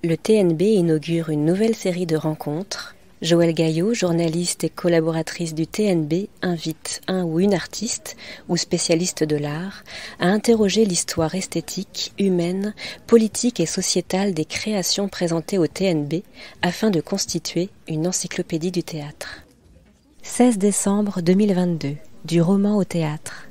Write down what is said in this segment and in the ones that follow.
Le TNB inaugure une nouvelle série de rencontres. Joëlle Gaillot, journaliste et collaboratrice du TNB, invite un ou une artiste ou spécialiste de l'art à interroger l'histoire esthétique, humaine, politique et sociétale des créations présentées au TNB afin de constituer une encyclopédie du théâtre. 16 décembre 2022, du roman au théâtre.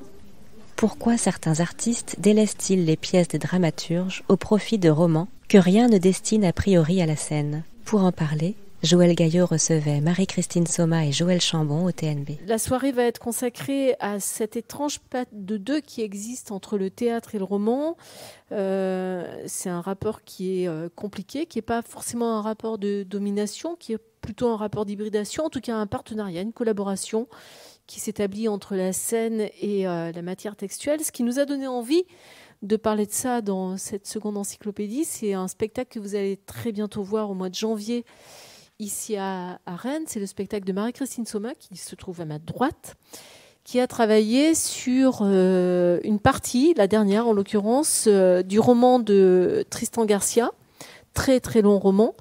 Pourquoi certains artistes délaissent-ils les pièces des dramaturges au profit de romans que rien ne destine a priori à la scène? Pour en parler, Joëlle Gaillot recevait Marie-Christine Soma et Joël Chambon au TNB. La soirée va être consacrée à cette étrange patte de deux qui existe entre le théâtre et le roman. C'est un rapport qui est compliqué, qui n'est pas forcément un rapport de domination, qui est plutôt un rapport d'hybridation, en tout cas un partenariat, une collaboration qui s'établit entre la scène et la matière textuelle. Ce qui nous a donné envie de parler de ça dans cette seconde encyclopédie, c'est un spectacle que vous allez très bientôt voir au mois de janvier, ici à Rennes. C'est le spectacle de Marie-Christine Soma, qui se trouve à ma droite, qui a travaillé sur une partie, la dernière en l'occurrence, du roman de Tristan Garcia, très très long roman.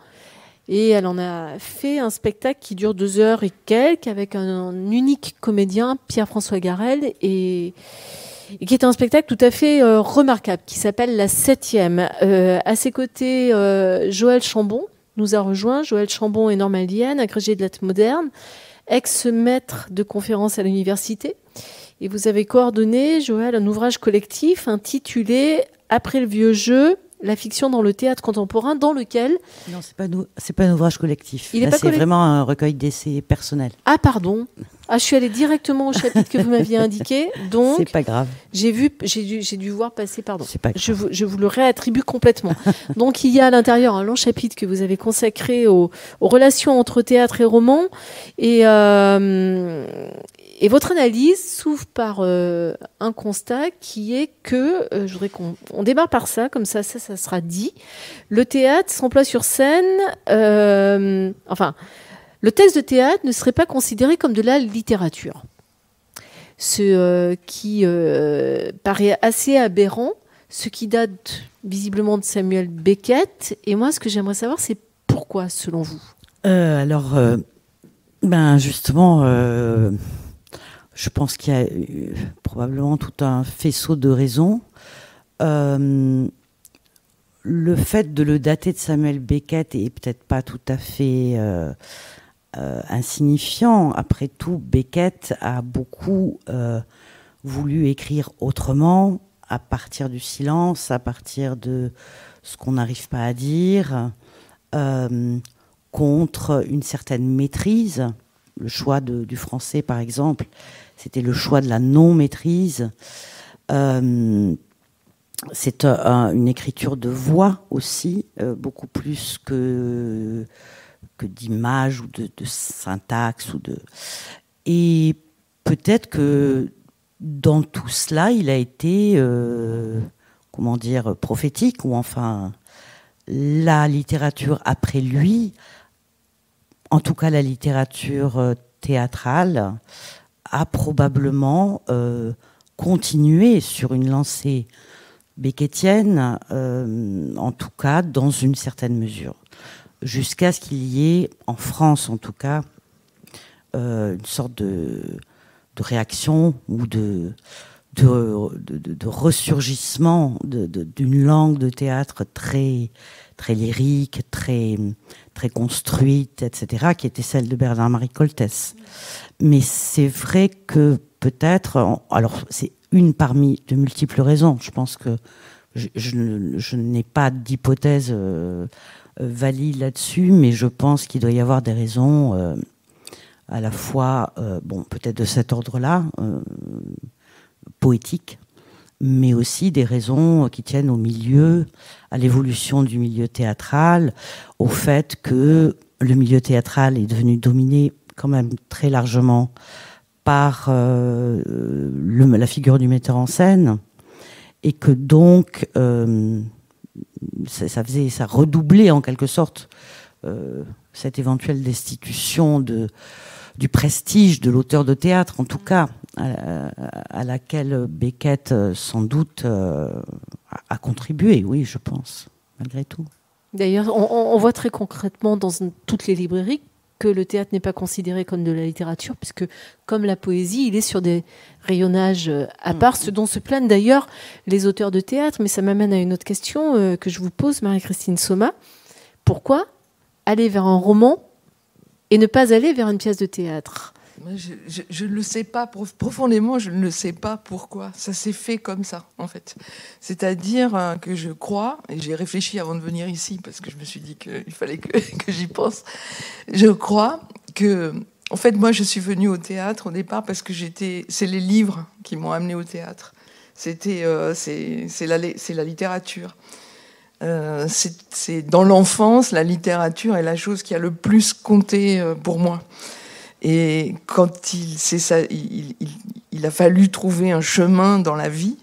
Et elle en a fait un spectacle qui dure 2 heures et quelques, avec un unique comédien, Pierre-François Garel, et qui est un spectacle tout à fait remarquable, qui s'appelle La Septième. À ses côtés, Joël Chambon nous a rejoint. Joël Chambon est normalienne, agrégé de lettres modernes, ex-maître de conférences à l'université. Et vous avez coordonné, Joël, un ouvrage collectif intitulé « Après le vieux jeu », la fiction dans le théâtre contemporain, dans lequel... Non, c'est pas un ouvrage collectif. Là, c'est vraiment un recueil d'essais personnels. Ah, pardon. Ah, je suis allée directement au chapitre que vous m'aviez indiqué. Donc, c'est pas grave. J'ai dû voir passer, pardon. C'est pas grave. Je vous le réattribue complètement. Donc, il y a à l'intérieur un long chapitre que vous avez consacré aux relations entre théâtre et roman. Et votre analyse s'ouvre par un constat qui est que, je voudrais qu'on démarre par ça, comme ça sera dit. Le théâtre s'emploie sur scène, le texte de théâtre ne serait pas considéré comme de la littérature. Ce qui paraît assez aberrant, ce qui date visiblement de Samuel Beckett. Et moi, ce que j'aimerais savoir, c'est pourquoi, selon vous? Justement... je pense qu'il y a probablement tout un faisceau de raisons. Le fait de le dater de Samuel Beckett est peut-être pas tout à fait insignifiant. Après tout, Beckett a beaucoup voulu écrire autrement, à partir du silence, à partir de ce qu'on n'arrive pas à dire, contre une certaine maîtrise. Le choix du français, par exemple, c'était le choix de la non-maîtrise. C'est une écriture de voix aussi, beaucoup plus que d'images ou de syntaxe. Et peut-être que dans tout cela, il a été, prophétique, ou enfin, la littérature après lui, en tout cas la littérature théâtrale, a probablement continué sur une lancée beckettienne, en tout cas dans une certaine mesure, jusqu'à ce qu'il y ait, en France en tout cas, une sorte de réaction ou de ressurgissement d'une langue de théâtre très, très lyrique, très, très construite, etc., qui était celle de Bernard-Marie Coltès. Mais c'est vrai que peut-être... Alors, c'est une parmi de multiples raisons. Je pense que je n'ai pas d'hypothèse valide là-dessus, mais je pense qu'il doit y avoir des raisons à la fois, peut-être de cet ordre-là, poétique, mais aussi des raisons qui tiennent au milieu, à l'évolution du milieu théâtral, au fait que le milieu théâtral est devenu dominé quand même très largement par la figure du metteur en scène, et que donc ça redoublait en quelque sorte cette éventuelle destitution du prestige de l'auteur de théâtre, en tout cas, à laquelle Beckett, sans doute, a contribué, oui, je pense, malgré tout. D'ailleurs, on voit très concrètement dans toutes les librairies que le théâtre n'est pas considéré comme de la littérature, puisque comme la poésie, il est sur des rayonnages à part, ce dont se plaignent d'ailleurs les auteurs de théâtre. Mais ça m'amène à une autre question que je vous pose, Marie-Christine Soma. Pourquoi aller vers un roman et ne pas aller vers une pièce de théâtre ? Je ne le sais pas, profondément, je ne le sais pas pourquoi. Ça s'est fait comme ça, en fait. C'est-à-dire que je crois, et j'ai réfléchi avant de venir ici, parce que je me suis dit qu'il fallait que j'y pense. Je crois que, en fait, moi, je suis venue au théâtre au départ parce que c'est les livres qui m'ont amenée au théâtre. C'est la littérature. C'est dans l'enfance, la littérature est la chose qui a le plus compté pour moi. Et quand il a fallu trouver un chemin dans la vie,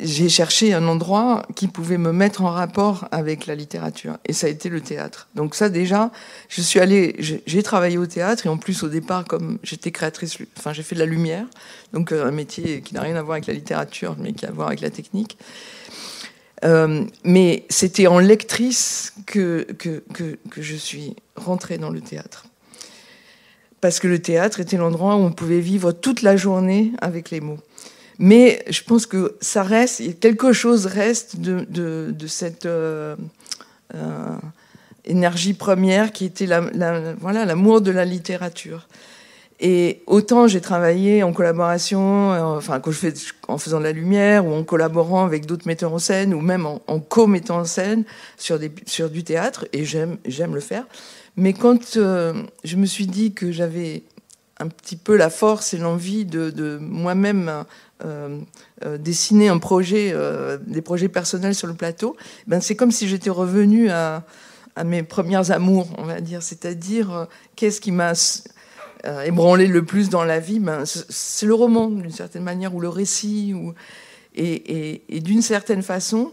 j'ai cherché un endroit qui pouvait me mettre en rapport avec la littérature. Et ça a été le théâtre. Donc ça, déjà, j'ai travaillé au théâtre. Et en plus, au départ, comme j'étais créatrice, j'ai fait de la lumière. Donc un métier qui n'a rien à voir avec la littérature, mais qui a à voir avec la technique. Mais c'était en lectrice que je suis rentrée dans le théâtre. Parce que le théâtre était l'endroit où on pouvait vivre toute la journée avec les mots. Mais je pense que ça reste, quelque chose reste de cette énergie première qui était l'amour de la littérature. Et autant j'ai travaillé en collaboration, en faisant de la lumière, ou en collaborant avec d'autres metteurs en scène, ou même en co-mettant en scène sur du théâtre, et j'aime le faire. Mais quand je me suis dit que j'avais un petit peu la force et l'envie de moi-même dessiner des projets personnels sur le plateau, c'est comme si j'étais revenue à mes premières amours, on va dire. C'est-à-dire, qu'est-ce qui m'a ébranlé le plus dans la vie, c'est le roman, d'une certaine manière, ou le récit. Et d'une certaine façon,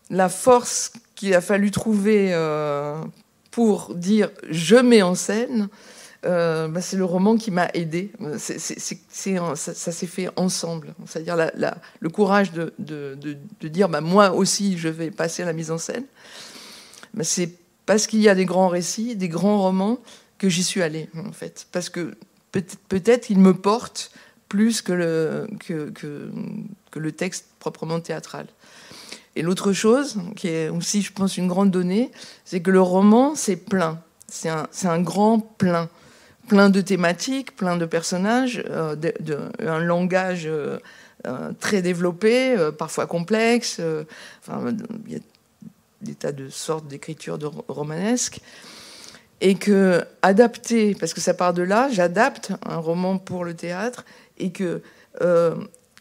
la force qu'il a fallu trouver pour dire « je mets en scène », c'est le roman qui m'a aidée. Ça s'est fait ensemble. C'est-à-dire le courage de dire moi aussi, je vais passer à la mise en scène. C'est parce qu'il y a des grands récits, des grands romans, que j'y suis allée, en fait. Parce que peut-être il me porte plus que le texte proprement théâtral. Et l'autre chose, qui est aussi, je pense, une grande donnée, c'est que le roman, c'est plein. C'est un grand plein. Plein de thématiques, plein de personnages, un langage très développé, parfois complexe. Il y a des tas de sortes d'écriture romanesque. Et que adapter, parce que ça part de là, j'adapte un roman pour le théâtre, et que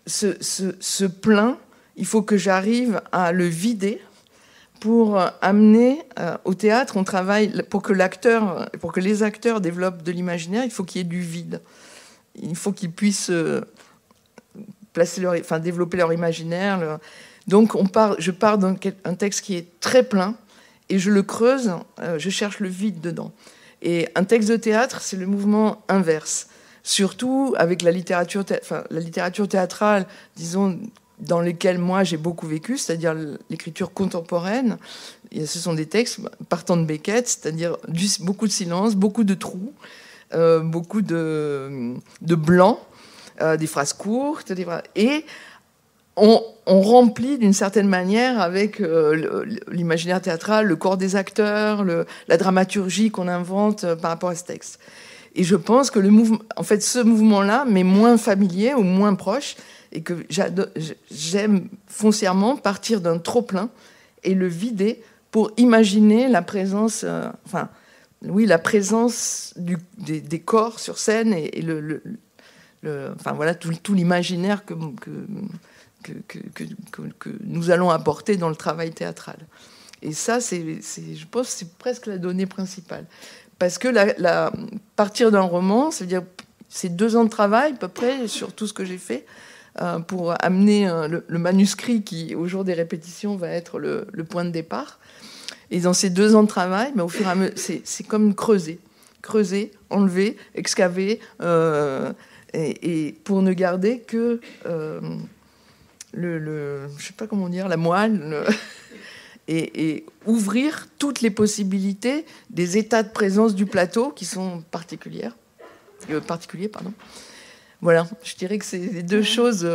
ce plein, il faut que j'arrive à le vider pour amener au théâtre. On travaille pour que les acteurs développent de l'imaginaire. Il faut qu'il y ait du vide. Il faut qu'ils puissent développer leur imaginaire. Donc je pars d'un texte qui est très plein et je le creuse. Je cherche le vide dedans. Et un texte de théâtre, c'est le mouvement inverse. Surtout avec la littérature théâtrale, disons, dans lesquels moi j'ai beaucoup vécu, c'est-à-dire l'écriture contemporaine. Ce sont des textes partant de Beckett, c'est-à-dire beaucoup de silence, beaucoup de trous, beaucoup de blancs, des phrases courtes, et on remplit d'une certaine manière avec l'imaginaire théâtral, le corps des acteurs, la dramaturgie qu'on invente par rapport à ce texte. Et je pense que ce mouvement-là m'est moins familier ou moins proche, et que j'aime foncièrement partir d'un trop-plein et le vider pour imaginer la présence, la présence des corps sur scène et tout l'imaginaire que nous allons apporter dans le travail théâtral. Et ça, je pense que c'est presque la donnée principale. Parce que partir d'un roman, c'est-à-dire c'est 2 ans de travail à peu près sur tout ce que j'ai fait, pour amener le manuscrit qui, au jour des répétitions, va être le point de départ. Et dans ces 2 ans de travail, au fur et à mesure, c'est comme creuser, enlever, excaver, et pour ne garder que je sais pas comment dire, la moelle. et ouvrir toutes les possibilités des états de présence du plateau qui sont particuliers. Voilà, je dirais que c'est les deux choses,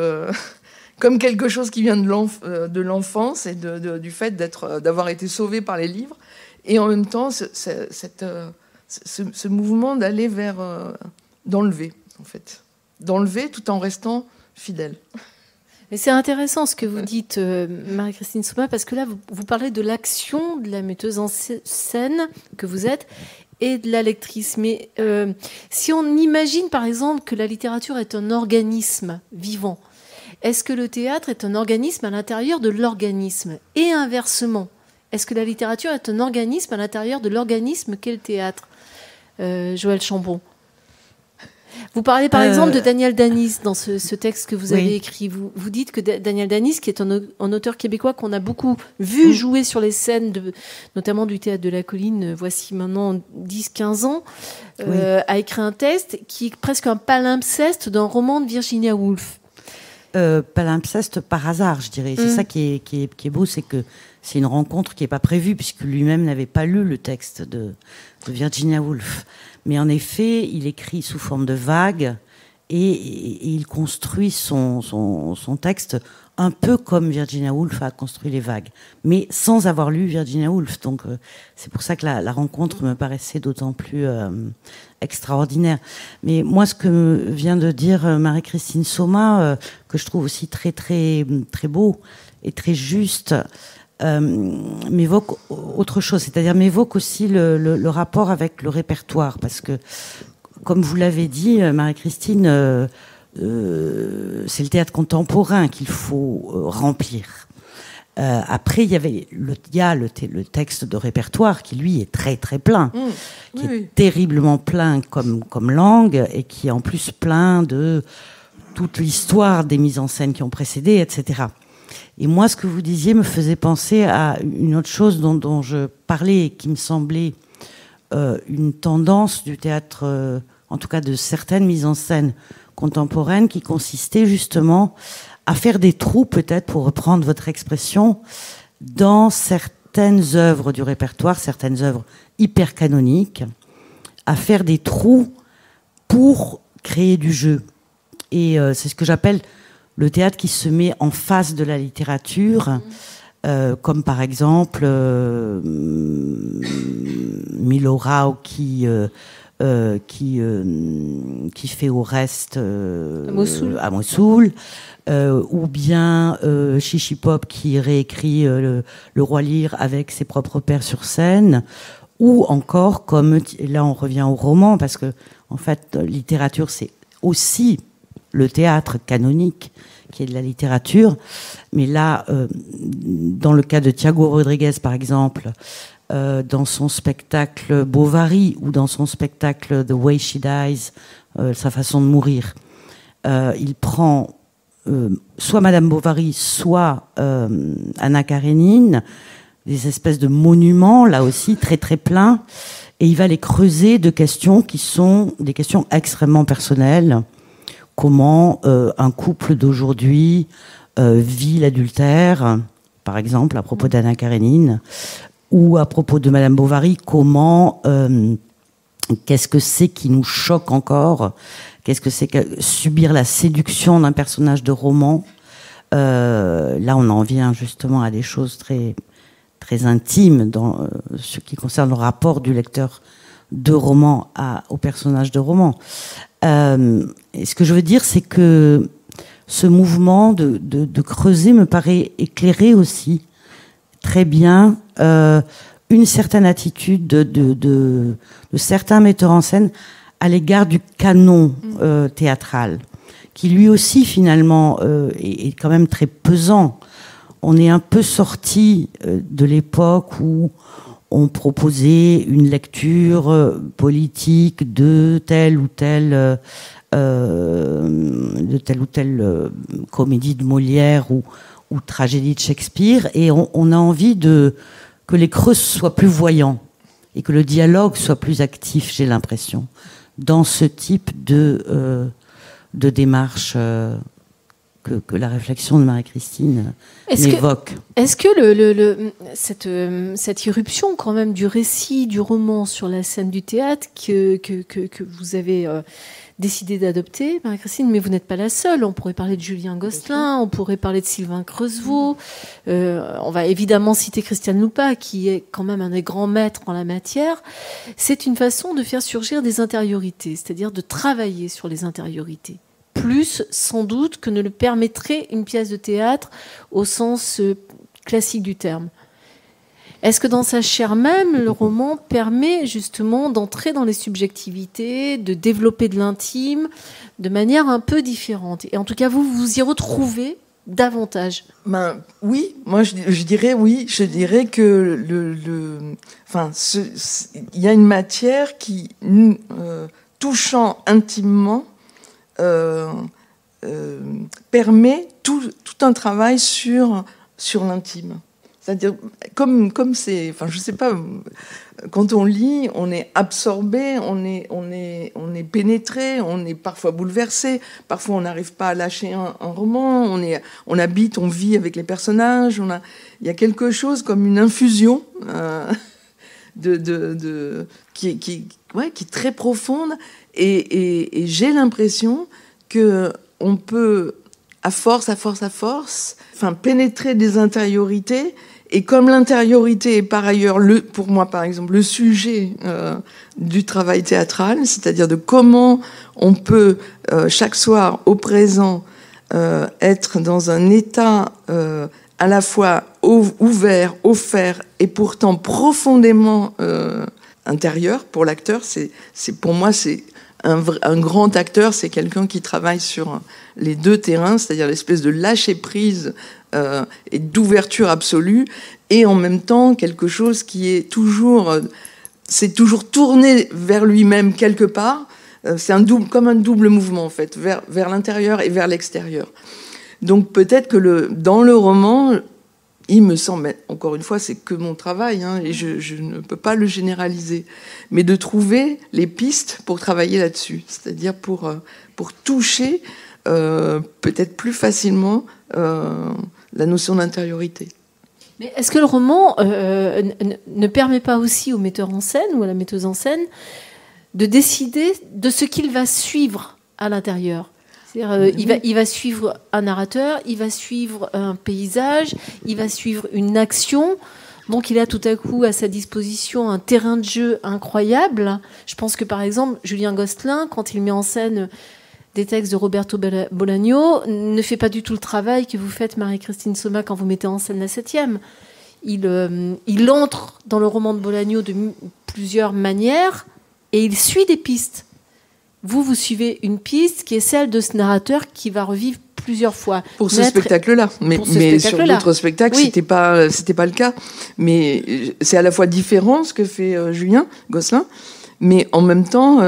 comme quelque chose qui vient de l'enfance et du fait d'avoir été sauvé par les livres, et en même temps ce mouvement d'aller vers d'enlever, en fait, d'enlever tout en restant fidèle. Mais c'est intéressant ce que vous dites, Marie-Christine Soma, parce que là, vous parlez de l'action de la metteuse en scène que vous êtes et de la lectrice. Mais si on imagine, par exemple, que la littérature est un organisme vivant, est-ce que le théâtre est un organisme à l'intérieur de l'organisme? Et inversement, est-ce que la littérature est un organisme à l'intérieur de l'organisme qu'est le théâtre? Joël Chambon. Vous parlez par exemple de Daniel Danis dans ce texte que vous avez écrit. Vous dites que Daniel Danis, qui est un auteur québécois qu'on a beaucoup vu jouer sur les scènes, notamment du Théâtre de la Colline, voici maintenant 10-15 ans, a écrit un texte qui est presque un palimpseste d'un roman de Virginia Woolf. Palimpseste par hasard, je dirais. C'est ça qui est beau, c'est que c'est une rencontre qui n'est pas prévue, puisque lui-même n'avait pas lu le texte de Virginia Woolf. Mais en effet, il écrit sous forme de vagues et il construit son texte un peu comme Virginia Woolf a construit les vagues, mais sans avoir lu Virginia Woolf. Donc c'est pour ça que la rencontre me paraissait d'autant plus extraordinaire. Mais moi, ce que vient de dire Marie-Christine Soma, que je trouve aussi très très très beau et très juste, m'évoque autre chose, c'est-à-dire m'évoque aussi le rapport avec le répertoire, parce que, comme vous l'avez dit, Marie-Christine, c'est le théâtre contemporain qu'il faut remplir. Après, il y a le texte de répertoire qui, lui, est très très plein, qui est terriblement plein comme langue, et qui est en plus plein de toute l'histoire des mises en scène qui ont précédé, etc. Et moi, ce que vous disiez me faisait penser à une autre chose dont je parlais et qui me semblait une tendance du théâtre, en tout cas de certaines mises en scène contemporaines, qui consistait justement à faire des trous, peut-être pour reprendre votre expression, dans certaines œuvres du répertoire, certaines œuvres hyper canoniques, à faire des trous pour créer du jeu. Et c'est ce que j'appelle le théâtre qui se met en face de la littérature, comme par exemple Milo Rau qui fait au reste à Mossoul, ou bien Chichi Pop qui réécrit le Roi Lear avec ses propres pairs sur scène, ou encore comme là on revient au roman, parce que en fait littérature c'est aussi le théâtre canonique, qui est de la littérature. Mais là, dans le cas de Thiago Rodriguez, par exemple, dans son spectacle Bovary, ou dans son spectacle The Way She Dies, sa façon de mourir, il prend soit Madame Bovary, soit Anna Karénine, des espèces de monuments, là aussi, très très pleins, et il va les creuser de questions qui sont des questions extrêmement personnelles. Comment un couple d'aujourd'hui vit l'adultère, par exemple, à propos d'Anna Karénine, ou à propos de Madame Bovary, comment, qu'est-ce que c'est qui nous choque encore, qu'est-ce que c'est que subir la séduction d'un personnage de roman. Là, on en vient justement à des choses très, très intimes dans ce qui concerne le rapport du lecteur de roman au personnage de roman. Et ce que je veux dire, c'est que ce mouvement de creuser me paraît éclairer aussi très bien une certaine attitude de certains metteurs en scène à l'égard du canon théâtral, qui lui aussi finalement est quand même très pesant. On est un peu sorti de l'époque où on proposait une lecture politique de telle ou telle comédie de Molière ou tragédie de Shakespeare, et on a envie que les creux soient plus voyants et que le dialogue soit plus actif, j'ai l'impression, dans ce type de démarche que la réflexion de Marie-Christine m'évoque. Est-ce que cette irruption quand même du récit, du roman sur la scène du théâtre que vous avez décidé d'adopter, Marie-Christine, mais vous n'êtes pas la seule. On pourrait parler de Julien Gosselin, on pourrait parler de Sylvain Creusevaux. On va évidemment citer Christiane Lupa, qui est quand même un des grands maîtres en la matière. C'est une façon de faire surgir des intériorités, c'est-à-dire de travailler sur les intériorités. Plus, sans doute, que ne le permettrait une pièce de théâtre au sens classique du terme. Est-ce que dans sa chair même, le roman permet justement d'entrer dans les subjectivités, de développer de l'intime de manière un peu différente? Et en tout cas, vous vous y retrouvez davantage? Oui, moi je dirais oui. Je dirais que il y a une matière qui, touchant intimement, permet tout un travail sur l'intime. C'est-à-dire, comme c'est, je sais pas, quand on lit, on est absorbé, on est pénétré, on est parfois bouleversé, parfois on n'arrive pas à lâcher un roman, on habite, on vit avec les personnages, il y a quelque chose comme une infusion qui est très profonde, et j'ai l'impression que on peut, à force, pénétrer des intériorités. Et comme l'intériorité est par ailleurs, pour moi par exemple, le sujet du travail théâtral, c'est-à-dire de comment on peut chaque soir au présent être dans un état à la fois ouvert, offert et pourtant profondément intérieur pour l'acteur, pour moi c'est un grand acteur, c'est quelqu'un qui travaille sur les deux terrains, c'est-à-dire l'espèce de lâcher prise et d'ouverture absolue, et en même temps quelque chose qui est toujours tourné vers lui-même quelque part. C'est comme un double mouvement en fait, vers l'intérieur et vers l'extérieur. Donc peut-être que dans le roman, il me semble, mais encore une fois, c'est que mon travail, et je ne peux pas le généraliser, mais de trouver les pistes pour travailler là-dessus, c'est-à-dire pour toucher peut-être plus facilement la notion d'intériorité. Mais est-ce que le roman ne permet pas aussi au metteur en scène ou à la metteuse en scène de décider de ce qu'il va suivre à l'intérieur ? C'est-à-dire, il va suivre un narrateur, il va suivre un paysage, il va suivre une action. Donc il a tout à coup à sa disposition un terrain de jeu incroyable. Je pense que par exemple, Julien Gosselin, quand il met en scène des textes de Roberto Bolaño, ne fait pas du tout le travail que vous faites, Marie-Christine Somma, quand vous mettez en scène la 7e. Il entre dans le roman de Bolaño de plusieurs manières et il suit des pistes. Vous suivez une piste qui est celle de ce narrateur qui va revivre plusieurs fois. Pour ce spectacle-là. Mais sur d'autres spectacles, oui. C'était pas le cas. Mais c'est à la fois différent ce que fait Julien Gosselin, mais en même temps,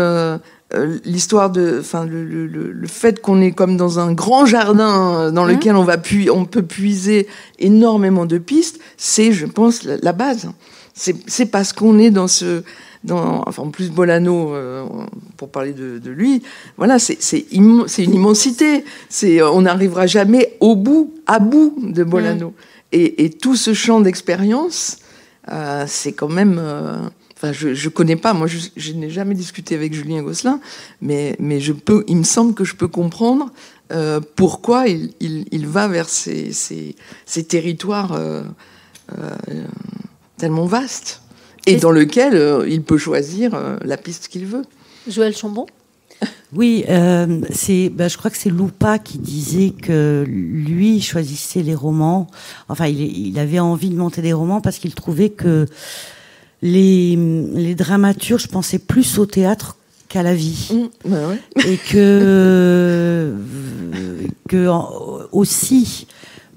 l'histoire le fait qu'on est comme dans un grand jardin dans lequel on peut puiser énormément de pistes, c'est, je pense, la base. C'est parce qu'on est en plus Bolano, pour parler de lui, voilà, c'est une immensité. On n'arrivera jamais à bout de Bolano. Et tout ce champ d'expérience, c'est quand même. Je connais pas. Moi, je n'ai jamais discuté avec Julien Gosselin, mais il me semble que je peux comprendre pourquoi il va vers ces territoires tellement vastes. Et dans lequel il peut choisir la piste qu'il veut. Joël Chambon ? Oui, je crois que c'est Lupa qui disait que lui choisissait les romans. Enfin, il avait envie de monter des romans parce qu'il trouvait que les dramaturges pensaient plus au théâtre qu'à la vie. Et que aussi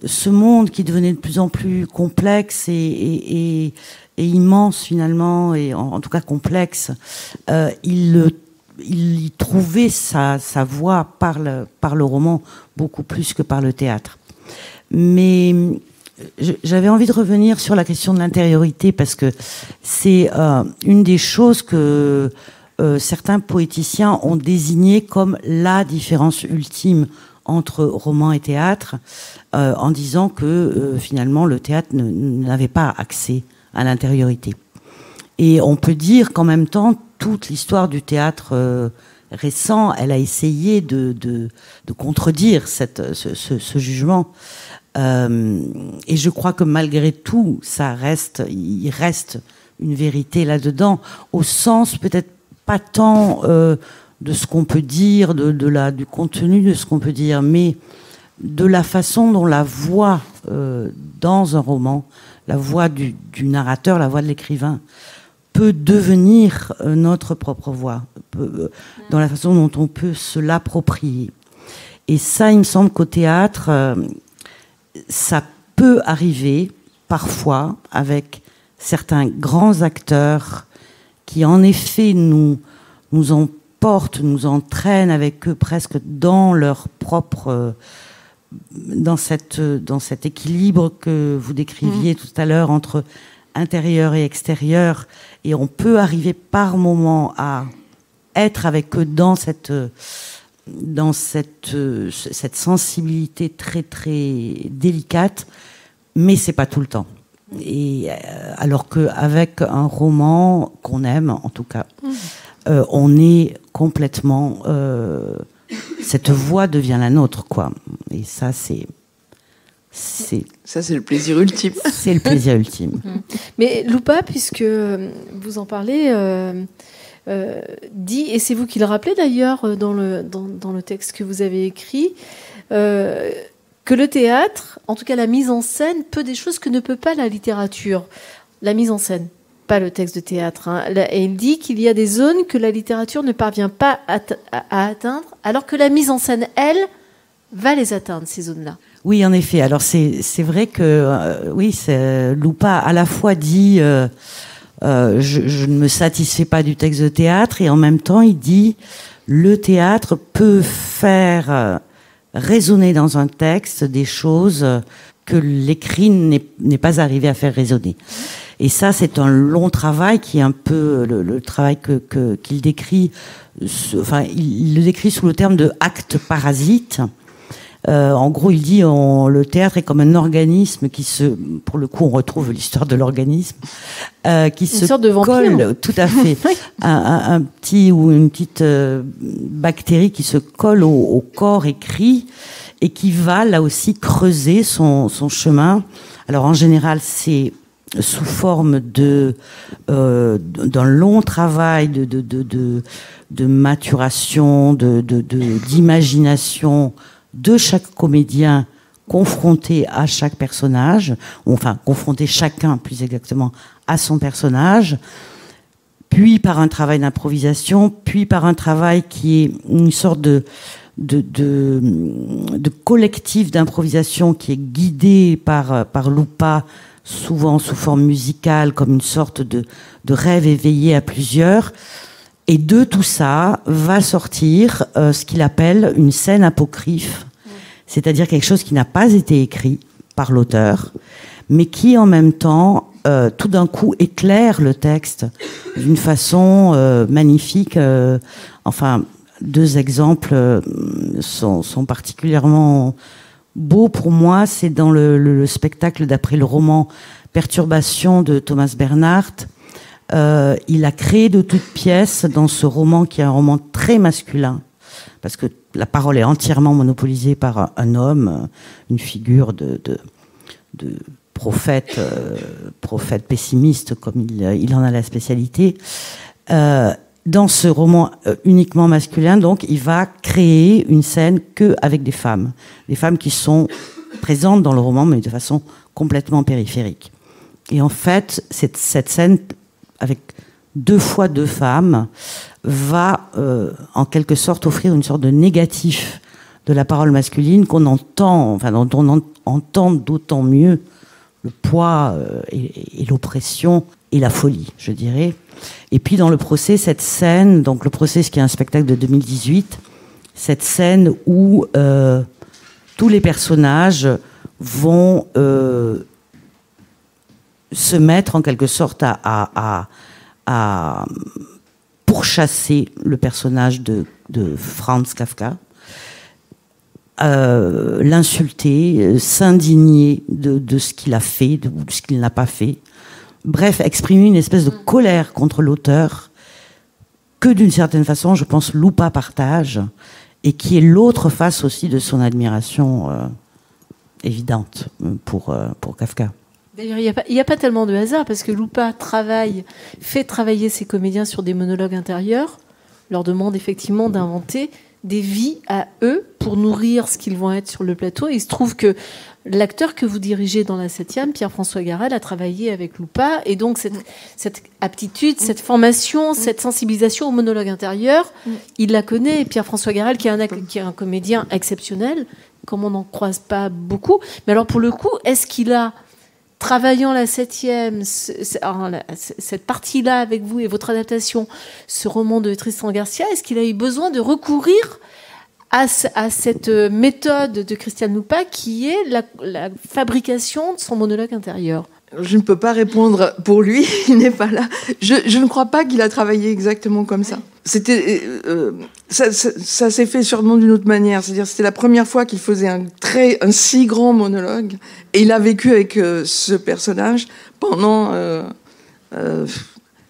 ce monde qui devenait de plus en plus complexe et immense finalement, et en tout cas complexe, il y trouvait sa voix par le roman beaucoup plus que par le théâtre. Mais j'avais envie de revenir sur la question de l'intériorité parce que c'est une des choses que certains poéticiens ont désigné comme la différence ultime entre roman et théâtre, en disant que finalement le théâtre n'avait pas accès à l'intériorité. Et on peut dire qu'en même temps, toute l'histoire du théâtre récent, elle a essayé de contredire ce jugement. Et je crois que malgré tout, il reste une vérité là-dedans, au sens peut-être pas tant de ce qu'on peut dire, du contenu de ce qu'on peut dire, mais de la façon dont la voix dans un roman, la voix du narrateur, la voix de l'écrivain, peut devenir notre propre voix, dans la façon dont on peut se l'approprier. Et ça, il me semble qu'au théâtre, ça peut arriver parfois avec certains grands acteurs qui, en effet, nous emportent, nous entraînent avec eux presque dans leur propre... dans cet équilibre que vous décriviez tout à l'heure entre intérieur et extérieur, et on peut arriver par moments à être avec eux dans cette sensibilité très très délicate, mais c'est pas tout le temps. Et alors qu'avec un roman qu'on aime, en tout cas, on est complètement cette voix devient la nôtre, quoi. Et ça, c'est le plaisir ultime. C'est le plaisir ultime. Mais Lupa, puisque vous en parlez, dit, et c'est vous qui le rappelez d'ailleurs dans le texte que vous avez écrit, que le théâtre, en tout cas la mise en scène, peut des choses que ne peut pas la littérature. La mise en scène, pas le texte de théâtre. Hein. Et il dit qu'il y a des zones que la littérature ne parvient pas à atteindre, alors que la mise en scène, elle, va les atteindre, ces zones-là. Oui, en effet. Alors c'est vrai que Lupa à la fois dit je ne me satisfais pas du texte de théâtre, et en même temps il dit le théâtre peut faire résonner dans un texte des choses que l'écrit n'est pas arrivé à faire résonner. Et ça, c'est un long travail qui est un peu le travail qu'il décrit. Enfin, il le décrit sous le terme de acte parasite. En gros, il dit le théâtre est comme un organisme pour le coup, on retrouve l'histoire de l'organisme, qui se colle, tout à fait, un petit ou une petite bactérie qui se colle au corps écrit et qui va là aussi creuser son chemin. Alors en général, c'est sous forme d'un long travail de maturation, d'imagination de chaque comédien confronté à chaque personnage, enfin confronté chacun plus exactement à son personnage, puis par un travail d'improvisation, puis par un travail qui est une sorte de collectif d'improvisation qui est guidé par Lupa, souvent sous forme musicale, comme une sorte de rêve éveillé à plusieurs. Et de tout ça va sortir ce qu'il appelle une scène apocryphe, c'est-à-dire quelque chose qui n'a pas été écrit par l'auteur, mais qui en même temps, tout d'un coup, éclaire le texte d'une façon magnifique. Enfin, deux exemples sont particulièrement beaux pour moi. C'est dans le spectacle d'après le roman Perturbation de Thomas Bernhardt. Il a créé de toutes pièces dans ce roman qui est un roman très masculin, parce que la parole est entièrement monopolisée par un homme, une figure de prophète pessimiste comme il en a la spécialité. Dans ce roman uniquement masculin, donc, il va créer une scène qu'avec des femmes qui sont présentes dans le roman, mais de façon complètement périphérique. Et en fait, cette scène avec 2 fois 2 femmes, va en quelque sorte offrir une sorte de négatif de la parole masculine qu'on entend, enfin dont on entend d'autant mieux le poids et l'oppression et la folie, je dirais. Et puis dans le procès, cette scène, donc le procès, ce qui est un spectacle de 2018, cette scène où tous les personnages vont se mettre en quelque sorte à pourchasser le personnage de Franz Kafka, l'insulter, s'indigner de ce qu'il a fait, de ce qu'il n'a pas fait. Bref, exprimer une espèce de colère contre l'auteur que d'une certaine façon, je pense, Lupa partage, et qui est l'autre face aussi de son admiration évidente pour Kafka. D'ailleurs, il n'y a pas tellement de hasard, parce que Lupa fait travailler ses comédiens sur des monologues intérieurs, leur demande effectivement d'inventer des vies à eux pour nourrir ce qu'ils vont être sur le plateau. Et il se trouve que l'acteur que vous dirigez dans la 7e, Pierre-François Garel, a travaillé avec Lupa, et donc cette aptitude, cette formation, cette sensibilisation au monologue intérieur, il la connaît. Et Pierre-François Garel, qui est un comédien exceptionnel, comme on n'en croise pas beaucoup. Mais alors, pour le coup, est-ce qu'il a, travaillant la 7e, cette partie-là avec vous et votre adaptation, ce roman de Tristan Garcia, est-ce qu'il a eu besoin de recourir à cette méthode de Christian Lupa qui est la fabrication de son monologue intérieur? Je ne peux pas répondre pour lui, il n'est pas là. Je ne crois pas qu'il a travaillé exactement comme ça. C'était, ça s'est fait sûrement d'une autre manière. C'est-à-dire, c'était la première fois qu'il faisait un si grand monologue, et il a vécu avec ce personnage pendant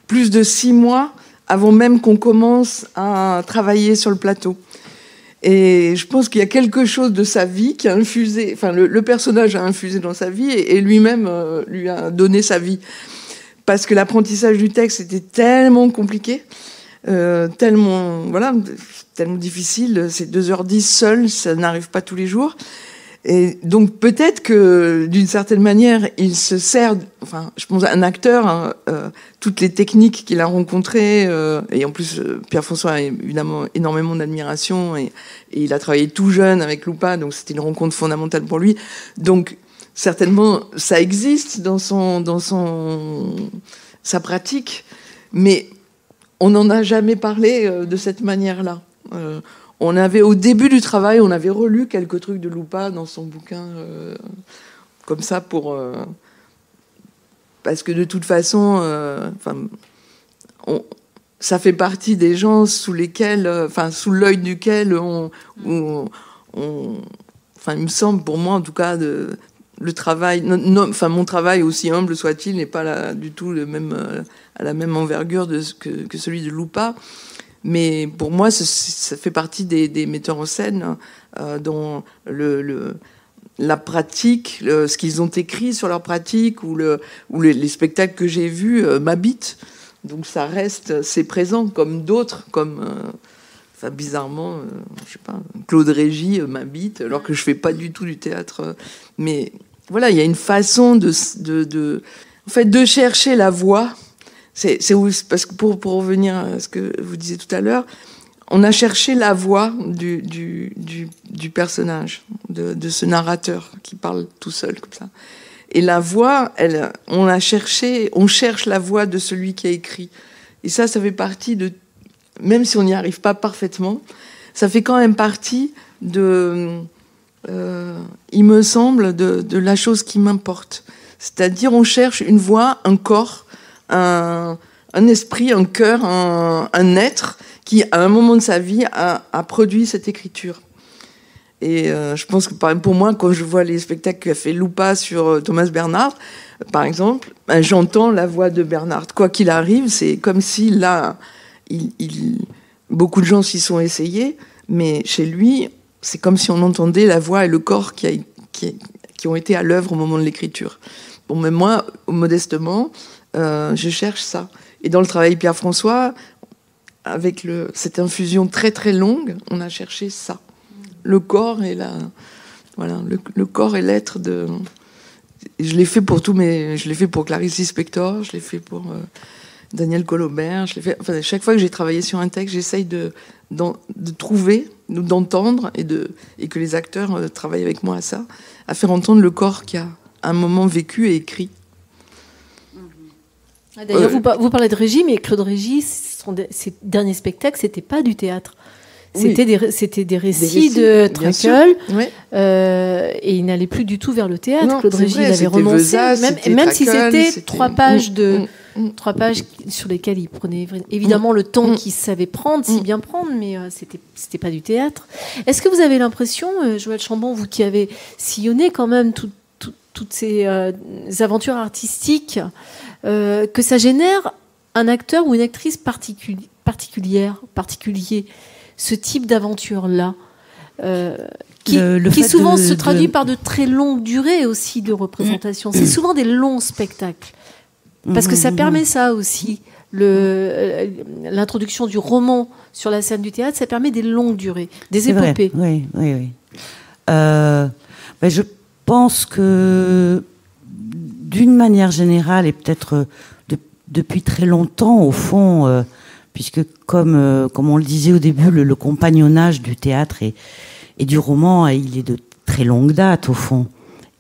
plus de 6 mois avant même qu'on commence à travailler sur le plateau. Et je pense qu'il y a quelque chose de sa vie qui a infusé, enfin le personnage a infusé dans sa vie, et lui-même lui a donné sa vie. Parce que l'apprentissage du texte était tellement compliqué, tellement difficile. C'est 2h10 seul, ça n'arrive pas tous les jours. Et donc peut-être que d'une certaine manière, il se sert, enfin je pense un acteur, toutes les techniques qu'il a rencontrées, et en plus Pierre-François a évidemment énormément d'admiration, et il a travaillé tout jeune avec Lupa, donc c'était une rencontre fondamentale pour lui. Donc certainement ça existe dans sa pratique, mais on n'en a jamais parlé de cette manière-là. On avait, au début du travail, on avait relu quelques trucs de Lupa dans son bouquin, comme ça, parce que de toute façon, ça fait partie des gens sous l'œil duquel il me semble, pour moi en tout cas, le travail, mon travail, aussi humble soit-il, n'est pas du tout à la même envergure que celui de Lupa. Mais pour moi, ça fait partie des metteurs en scène dont la pratique, ce qu'ils ont écrit sur leur pratique, ou les spectacles que j'ai vus m'habitent. Donc ça reste, c'est présent, comme d'autres, bizarrement, je sais pas, Claude Régis m'habite, alors que je fais pas du tout du théâtre. Mais voilà, il y a une façon de chercher la voix. C'est parce que pour revenir à ce que vous disiez tout à l'heure, on a cherché la voix du personnage, de ce narrateur qui parle tout seul comme ça. Et la voix, on cherche la voix de celui qui a écrit. Et ça fait partie de, même si on n'y arrive pas parfaitement, ça fait quand même partie il me semble, de la chose qui m'importe. C'est-à-dire, on cherche une voix, un corps, un esprit, un cœur, un être qui, à un moment de sa vie, a produit cette écriture. Et je pense que, pour moi, quand je vois les spectacles qu'a fait Lupa sur Thomas Bernhard, par exemple, j'entends la voix de Bernhard. Quoi qu'il arrive, c'est comme si, là, beaucoup de gens s'y sont essayés, mais chez lui, c'est comme si on entendait la voix et le corps qui ont été à l'œuvre au moment de l'écriture. Bon, mais moi, modestement, je cherche ça. Et dans le travail Pierre-François, avec cette infusion très très longue, on a cherché ça. Le corps et le corps et l'être de. Je l'ai fait pour je l'ai fait pour Clarice Lispector, je l'ai fait pour Daniel Colobert. Chaque fois que j'ai travaillé sur un texte, j'essaye de trouver, d'entendre, et que les acteurs travaillent avec moi à ça, à faire entendre le corps qui a un moment vécu et écrit. D'ailleurs, vous parlez de Régis, mais Claude Régis, ses derniers spectacles, c'était pas du théâtre. C'était des récits de Trinqueul, et il n'allait plus du tout vers le théâtre. Non, Claude Régis, il avait renoncé, même si c'était 3 pages de 3 pages sur lesquelles il prenait évidemment le temps qu'il savait prendre, si bien prendre, mais c'était pas du théâtre. Est-ce que vous avez l'impression, Joël Chambon, vous qui avez sillonné quand même toutes ces aventures artistiques, que ça génère un acteur ou une actrice particulier, ce type d'aventure-là, qui souvent se traduit par de très longues durées aussi de représentation. C'est souvent des longs spectacles. Parce que ça permet ça aussi. L'introduction du roman sur la scène du théâtre, ça permet des longues durées, des épopées. Oui. Je pense que, d'une manière générale, et peut-être depuis très longtemps, au fond, puisque comme on le disait au début, le compagnonnage du théâtre et du roman, il est de très longue date, au fond.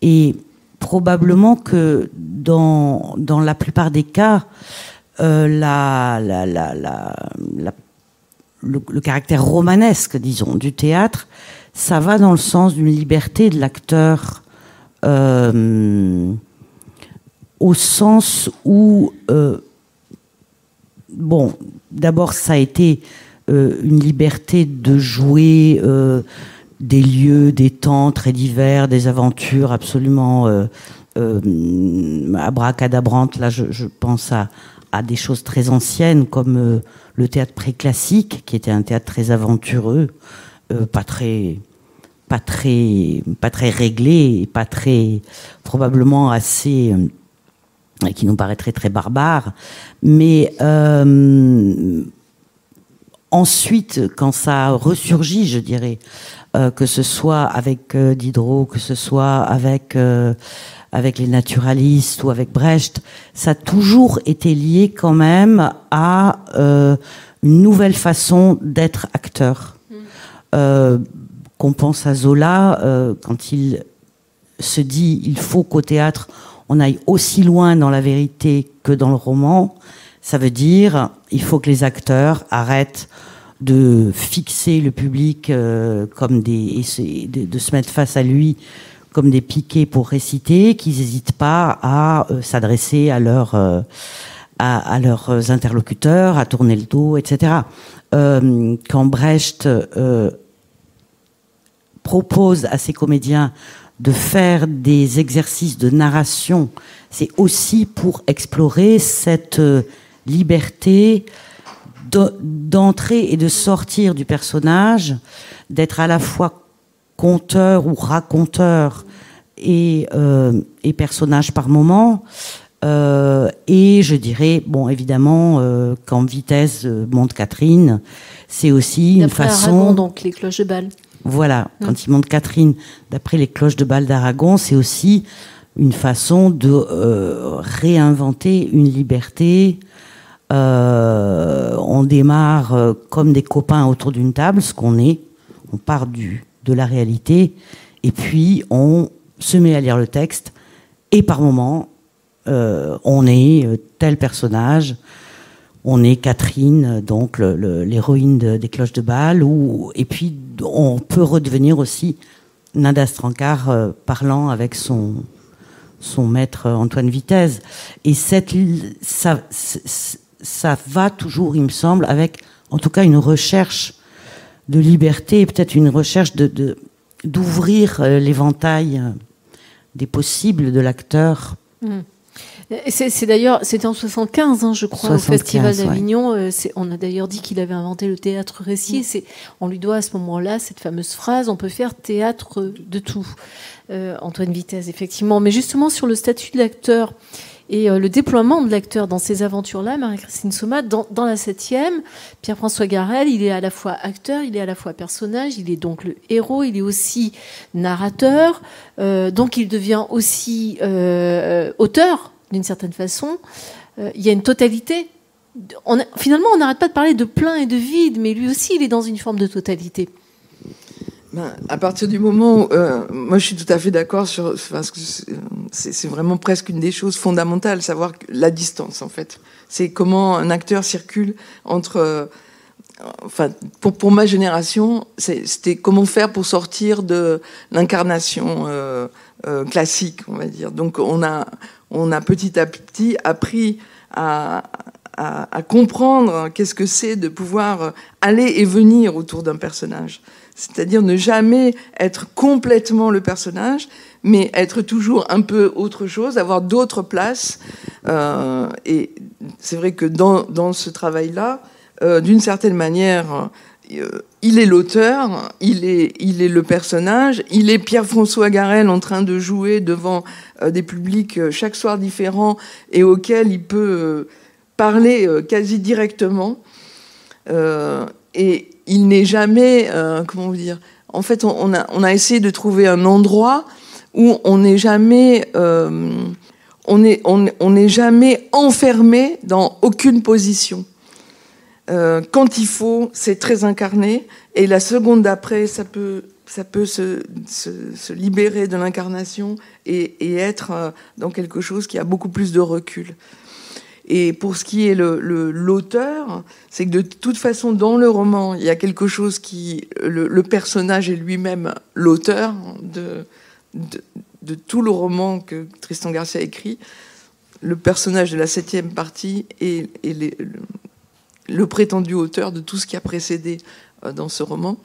Et probablement que dans la plupart des cas, le caractère romanesque, disons, du théâtre, ça va dans le sens d'une liberté de l'acteur, au sens où, d'abord, ça a été une liberté de jouer des lieux, des temps très divers, des aventures absolument abracadabrantes. Là, je pense à des choses très anciennes comme le théâtre préclassique, qui était un théâtre très aventureux, pas très réglé, et pas très, probablement assez, qui nous paraîtrait très barbare. Mais ensuite, quand ça a ressurgi, je dirais, que ce soit avec Diderot, que ce soit avec les naturalistes ou avec Brecht, ça a toujours été lié quand même à une nouvelle façon d'être acteur. Qu'on pense à Zola, quand il se dit il faut qu'au théâtre on aille aussi loin dans la vérité que dans le roman, ça veut dire il faut que les acteurs arrêtent de fixer le public comme de se mettre face à lui comme des piquets pour réciter, qu'ils n'hésitent pas à s'adresser à leurs interlocuteurs, à tourner le dos, etc. Quand Brecht propose à ses comédiens de faire des exercices de narration, c'est aussi pour explorer cette liberté d'entrer et de sortir du personnage, d'être à la fois conteur ou raconteur et personnage par moment. Et je dirais, bon, évidemment, quand Vitesse monte Catherine, c'est aussi une façon... Aragon, donc les cloches de Bâle. Voilà, quand il monte Catherine, d'après les cloches de Bâle d'Aragon, c'est aussi une façon de réinventer une liberté. On démarre comme des copains autour d'une table, ce qu'on est. On part de la réalité, et puis on se met à lire le texte, et par moments, on est tel personnage. On est Catherine, donc l'héroïne des cloches de Bâle, et puis on peut redevenir aussi Nada Strankar parlant avec son maître Antoine Vitesse. Et ça va toujours, il me semble, avec en tout cas une recherche de liberté, et peut-être une recherche d'ouvrir l'éventail des possibles de l'acteur. C'est d'ailleurs, c'était en 75, je crois, 75, au Festival d'Avignon. Ouais. On a d'ailleurs dit qu'il avait inventé le théâtre récit. On lui doit à ce moment-là cette fameuse phrase: on peut faire théâtre de tout. Antoine Vitesse, effectivement. Mais justement, sur le statut de l'acteur et le déploiement de l'acteur dans ces aventures-là, Marie-Christine Soma, dans la 7e, Pierre-François Garrel, il est à la fois acteur, il est à la fois personnage, il est donc le héros, il est aussi narrateur, donc il devient aussi auteur, d'une certaine façon. Il y a une totalité. Finalement, on n'arrête pas de parler de plein et de vide, mais lui aussi, il est dans une forme de totalité. À partir du moment où, moi je suis tout à fait d'accord parce que c'est vraiment presque une des choses fondamentales, savoir la distance en fait. C'est comment un acteur circule entre... pour ma génération, c'était comment faire pour sortir de l'incarnation classique, on va dire. Donc on a petit à petit appris à comprendre qu'est-ce que c'est de pouvoir aller et venir autour d'un personnage. C'est-à-dire ne jamais être complètement le personnage, mais être toujours un peu autre chose, avoir d'autres places. Et c'est vrai que dans ce travail-là, d'une certaine manière, il est l'auteur, il est le personnage, il est Pierre-François Garel en train de jouer devant des publics chaque soir différents et auxquels il peut parler quasi directement. Et il n'est jamais, comment vous dire, en fait, on a essayé de trouver un endroit où on n'est jamais, on n'est jamais enfermé dans aucune position. Quand il faut, c'est très incarné, et la seconde d'après, ça peut se libérer de l'incarnation et être dans quelque chose qui a beaucoup plus de recul. Et pour ce qui est l'auteur, c'est que de toute façon, dans le roman, il y a quelque chose qui... Le personnage est lui-même l'auteur de tout le roman que Tristan Garcia a écrit. Le personnage de la 7e partie est le prétendu auteur de tout ce qui a précédé dans ce roman.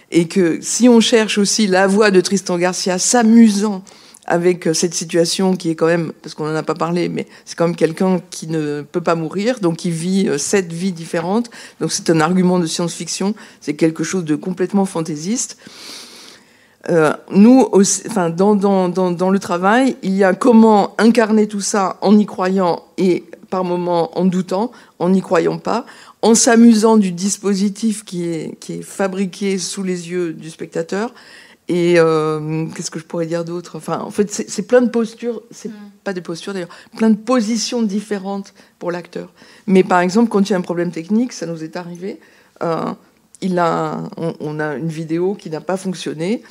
Et que si on cherche aussi la voix de Tristan Garcia s'amusant avec cette situation qui est quand même, parce qu'on n'en a pas parlé, mais c'est quand même quelqu'un qui ne peut pas mourir, donc qui vit 7 vies différentes. Donc c'est un argument de science-fiction, c'est quelque chose de complètement fantaisiste. Nous, aussi, enfin, dans le travail, il y a comment incarner tout ça en y croyant et par moments en doutant, en n'y croyant pas, en s'amusant du dispositif qui est fabriqué sous les yeux du spectateur. Et qu'est-ce que je pourrais dire d'autre ? Enfin, en fait, c'est plein de postures, c'est pas des postures d'ailleurs, plein de positions différentes pour l'acteur. Mais par exemple, quand il y a un problème technique, ça nous est arrivé, on a une vidéo qui n'a pas fonctionné.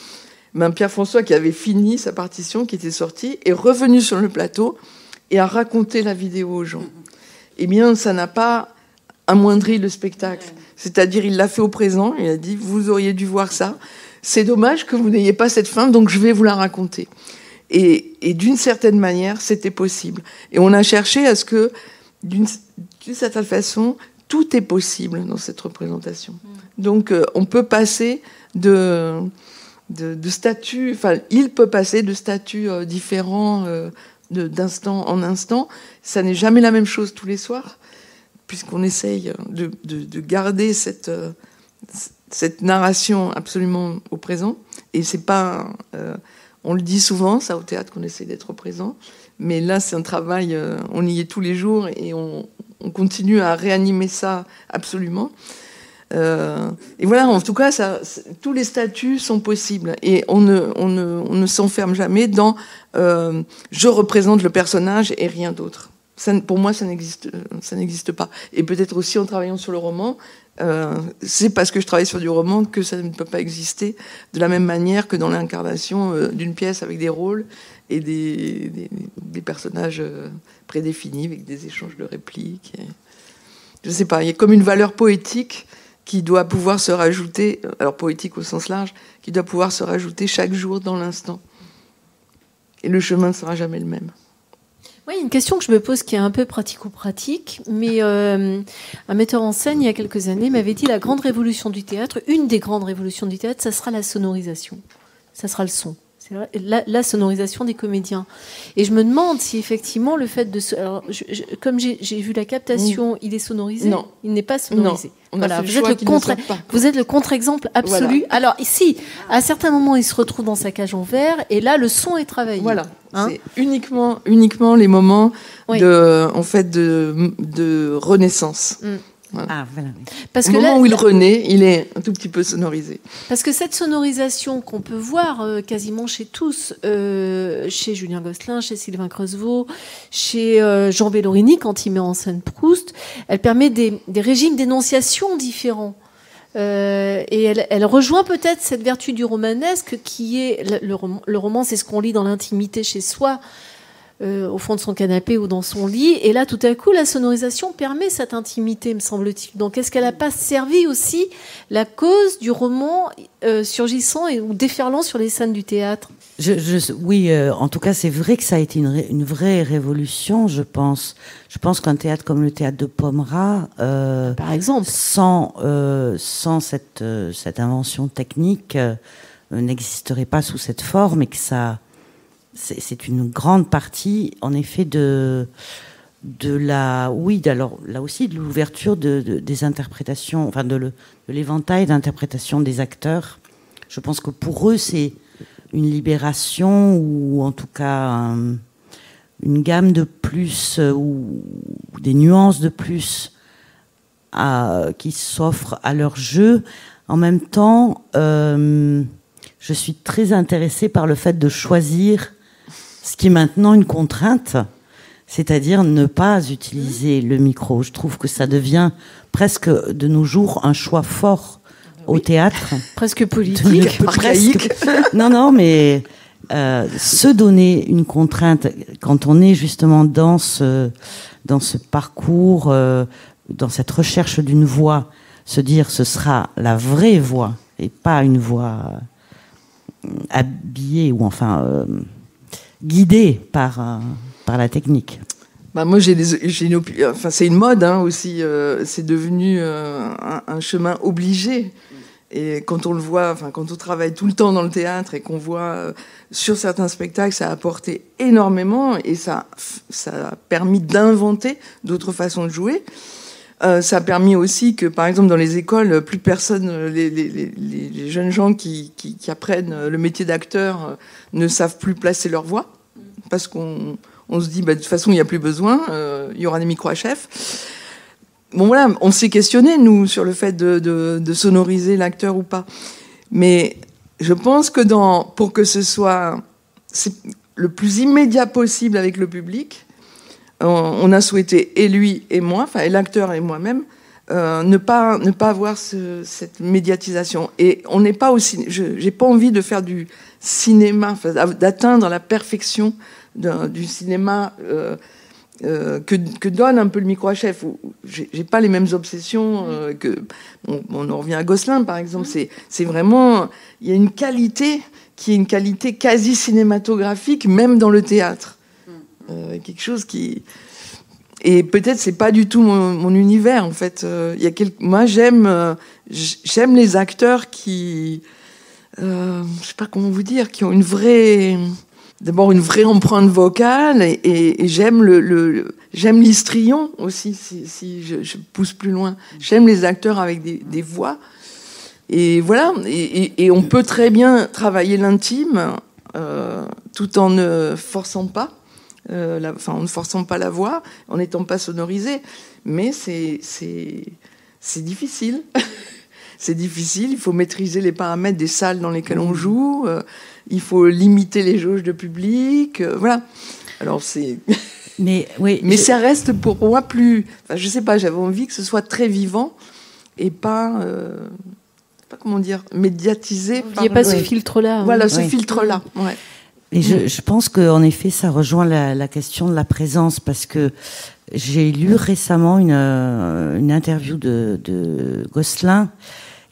Ben, Pierre-François, qui avait fini sa partition, qui était sorti, est revenu sur le plateau et a raconté la vidéo aux gens. Eh bien, ça n'a pas amoindri le spectacle. C'est-à-dire, il l'a fait au présent, il a dit « Vous auriez dû voir ça. C'est dommage que vous n'ayez pas cette fin, donc je vais vous la raconter. » Et d'une certaine manière, c'était possible. Et on a cherché à ce que, d'une certaine façon, tout est possible dans cette représentation. Donc, on peut passer de statuts, enfin, il peut passer de statuts différents d'instant en instant. Ça n'est jamais la même chose tous les soirs, puisqu'on essaye de garder cette narration absolument au présent. Et c'est pas... on le dit souvent, ça, au théâtre, qu'on essaie d'être au présent. Mais là, c'est un travail... on y est tous les jours et on continue à réanimer ça absolument. Et voilà, en tout cas, tous les statuts sont possibles. Et on ne s'enferme jamais dans je représente le personnage et rien d'autre. Pour moi, ça n'existe pas. Et peut-être aussi en travaillant sur le roman, c'est parce que je travaille sur du roman que ça ne peut pas exister de la même manière que dans l'incarnation d'une pièce avec des rôles et des personnages prédéfinis avec des échanges de répliques. Je ne sais pas, il y a comme une valeur poétique qui doit pouvoir se rajouter, alors poétique au sens large, qui doit pouvoir se rajouter chaque jour dans l'instant. Et le chemin ne sera jamais le même. Oui, une question que je me pose qui est un peu pratico-pratique, mais un metteur en scène, il y a quelques années, m'avait dit la grande révolution du théâtre, une des grandes révolutions du théâtre, ça sera la sonorisation. Ça sera le son. C'est vrai, la sonorisation des comédiens. Et je me demande si effectivement le fait de... Alors, comme j'ai vu la captation, il est sonorisé. Non. Il n'est pas sonorisé. Non, voilà, vous êtes le contre-exemple absolu. Voilà. Alors ici, à certains moments, il se retrouve dans sa cage en verre, et là, le son est travaillé. Voilà. C'est uniquement les moments de renaissance. Voilà. Ah, voilà. Parce que au moment où il renaît, il est un tout petit peu sonorisé. Parce que cette sonorisation qu'on peut voir quasiment chez tous, chez Julien Gosselin, chez Sylvain Creusevaux, chez Jean Bellorini, quand il met en scène Proust, elle permet des régimes d'énonciation différents. Et elle rejoint peut-être cette vertu du romanesque qui est... Le roman, c'est ce qu'on lit dans l'intimité chez soi. au fond de son canapé ou dans son lit. Et là, tout à coup, la sonorisation permet cette intimité, me semble-t-il. Donc, est-ce qu'elle n'a pas servi aussi la cause du roman surgissant ou déferlant sur les scènes du théâtre ? Oui, en tout cas, c'est vrai que ça a été une vraie révolution, je pense. Je pense qu'un théâtre comme le théâtre de Pommeraye, par exemple, sans cette invention technique, n'existerait pas sous cette forme, et que c'est une grande partie, en effet, alors là aussi, de l'ouverture des interprétations, enfin de l'éventail d'interprétation des acteurs. Je pense que pour eux, c'est une libération, ou en tout cas une gamme de plus, ou des nuances de plus qui s'offrent à leur jeu. En même temps, je suis très intéressée par le fait de choisir ce qui est maintenant une contrainte, c'est-à-dire ne pas utiliser le micro. Je trouve que ça devient presque de nos jours un choix fort au théâtre. Presque politique, presque. Non, mais se donner une contrainte quand on est justement dans ce parcours, dans cette recherche d'une voix, se dire ce sera la vraie voix et pas une voix habillée ou enfin guidée par la technique. Moi, c'est une mode aussi. C'est devenu un chemin obligé. Et quand on le voit, quand on travaille tout le temps dans le théâtre et qu'on voit sur certains spectacles, ça a apporté énormément et ça a permis d'inventer d'autres façons de jouer. Ça a permis aussi que, par exemple, dans les écoles, plus personne, les jeunes gens qui apprennent le métier d'acteur ne savent plus placer leur voix parce qu'on se dit, de toute façon, il n'y a plus besoin, il y aura des micros à chef. Bon, voilà, on s'est questionné, nous, sur le fait de sonoriser l'acteur ou pas. Mais je pense que pour que ce soit le plus immédiat possible avec le public, on a souhaité, et lui et moi, et l'acteur et moi-même, ne pas avoir cette médiatisation. Et on n'est pas aussi. J'ai pas envie de faire du cinéma, d'atteindre la perfection du cinéma que donne un peu le micro à chef. J'ai pas les mêmes obsessions on en revient à Gosselin, par exemple. C'est vraiment, il y a une qualité qui est une qualité quasi cinématographique, même dans le théâtre. Quelque chose qui... Et peut-être c'est pas du tout mon univers, en fait. Moi, j'aime les acteurs qui... je sais pas comment vous dire, qui ont une vraie empreinte vocale, et j'aime j'aime l'histrion aussi, si je pousse plus loin. J'aime les acteurs avec des voix. Et voilà. Et on peut très bien travailler l'intime tout en ne forçant pas. En ne forçant pas la voix, en n'étant pas sonorisé. Mais c'est difficile. C'est difficile, il faut maîtriser les paramètres des salles dans lesquelles on joue, il faut limiter les jauges de public, voilà. Alors c'est... Mais ça reste pour moi plus... je sais pas, j'avais envie que ce soit très vivant et pas comment dire, médiatisé. Il n'y a pas ce filtre-là. Voilà, ce filtre-là, ouais. Et je pense qu'en effet, ça rejoint la question de la présence, parce que j'ai lu récemment une interview de Gosselin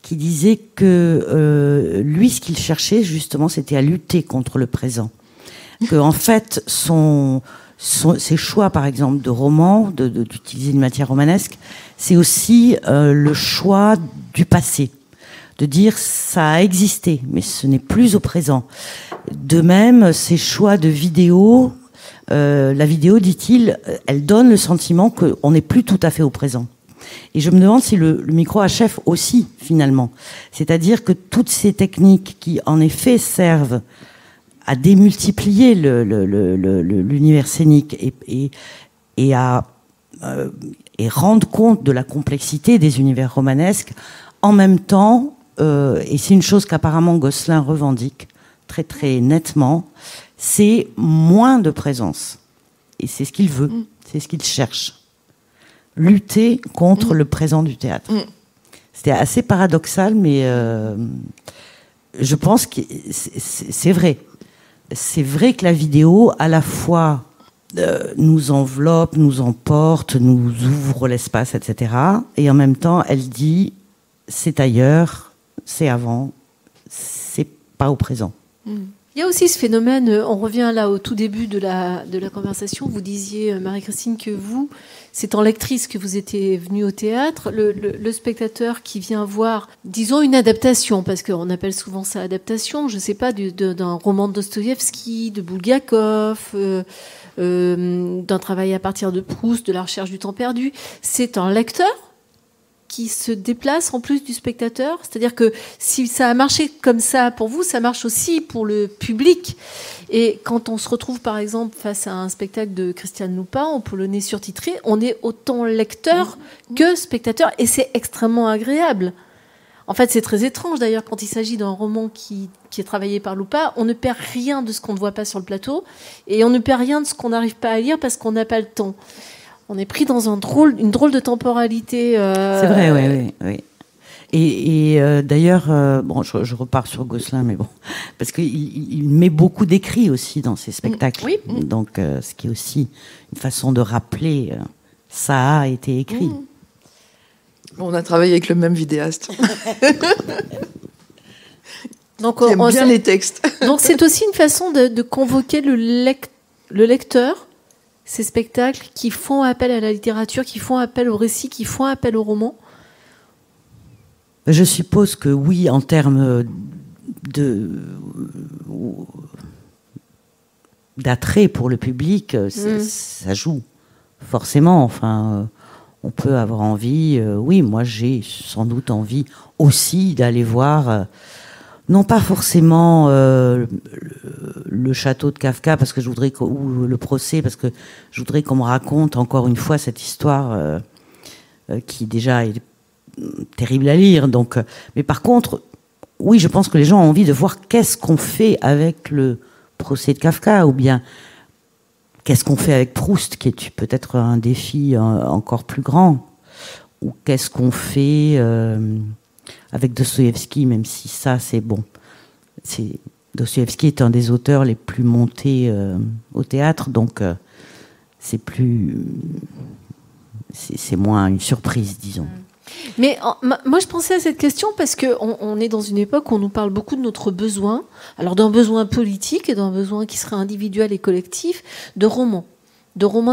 qui disait que lui, ce qu'il cherchait justement, c'était à lutter contre le présent. Que en fait, ses choix, par exemple, de roman, d'utiliser une matière romanesque, c'est aussi le choix du passé. De dire ça a existé, mais ce n'est plus au présent. De même, ces choix de vidéo, la vidéo, dit-il, elle donne le sentiment qu'on n'est plus tout à fait au présent. Et je me demande si le micro à chef aussi, finalement. C'est-à-dire que toutes ces techniques qui, en effet, servent à démultiplier l'univers scénique et rendre compte de la complexité des univers romanesques, en même temps, et c'est une chose qu'apparemment Gosselin revendique très très nettement, c'est moins de présence. Et c'est ce qu'il veut, c'est ce qu'il cherche. Lutter contre le présent du théâtre. C'était assez paradoxal, mais je pense que c'est vrai. C'est vrai que la vidéo, à la fois, nous enveloppe, nous emporte, nous ouvre l'espace, etc. Et en même temps, elle dit c'est ailleurs, c'est avant, c'est pas au présent. Il y a aussi ce phénomène, on revient là au tout début de la conversation, vous disiez, Marie-Christine, que vous, c'est en lectrice que vous étiez venue au théâtre, le spectateur qui vient voir, disons, une adaptation, parce qu'on appelle souvent ça adaptation, je ne sais pas, d'un roman de Dostoïevski, de Bulgakov, d'un travail à partir de Proust, de La recherche du temps perdu, c'est un lecteur qui se déplace en plus du spectateur. C'est-à-dire que si ça a marché comme ça pour vous, ça marche aussi pour le public. Et quand on se retrouve, par exemple, face à un spectacle de Christiane Loupin, en polonais surtitré, on est autant lecteur que spectateur. Et c'est extrêmement agréable. En fait, c'est très étrange, d'ailleurs, quand il s'agit d'un roman qui est travaillé par Loupin, on ne perd rien de ce qu'on ne voit pas sur le plateau, et on ne perd rien de ce qu'on n'arrive pas à lire parce qu'on n'a pas le temps. On est pris dans une drôle de temporalité. C'est vrai, oui. Et d'ailleurs, bon, je repars sur Gosselin, mais bon, parce qu'il met beaucoup d'écrits aussi dans ses spectacles. Oui. Donc, ce qui est aussi une façon de rappeler, ça a été écrit. On a travaillé avec le même vidéaste. Donc, il aime bien les textes. Donc, c'est aussi une façon de convoquer le lecteur. Ces spectacles qui font appel à la littérature, qui font appel au récit, qui font appel au roman. Je suppose que oui, en termes d'attrait pour le public, ça joue forcément. Enfin, on peut avoir envie. Oui, moi j'ai sans doute envie aussi d'aller voir. Non pas forcément le château de Kafka parce que je voudrais ou le procès parce que je voudrais qu'on me raconte encore une fois cette histoire qui déjà est terrible à lire. Donc, mais par contre, oui, je pense que les gens ont envie de voir qu'est-ce qu'on fait avec le procès de Kafka ou bien qu'est-ce qu'on fait avec Proust, qui est peut-être un défi encore plus grand, ou qu'est-ce qu'on fait avec Dostoïevski, même si ça, c'est bon. Dostoïevski est un des auteurs les plus montés au théâtre, donc c'est moins une surprise, disons. Mais moi, je pensais à cette question parce qu'on est dans une époque où on nous parle beaucoup de notre besoin, alors d'un besoin politique et d'un besoin qui serait individuel et collectif, de romans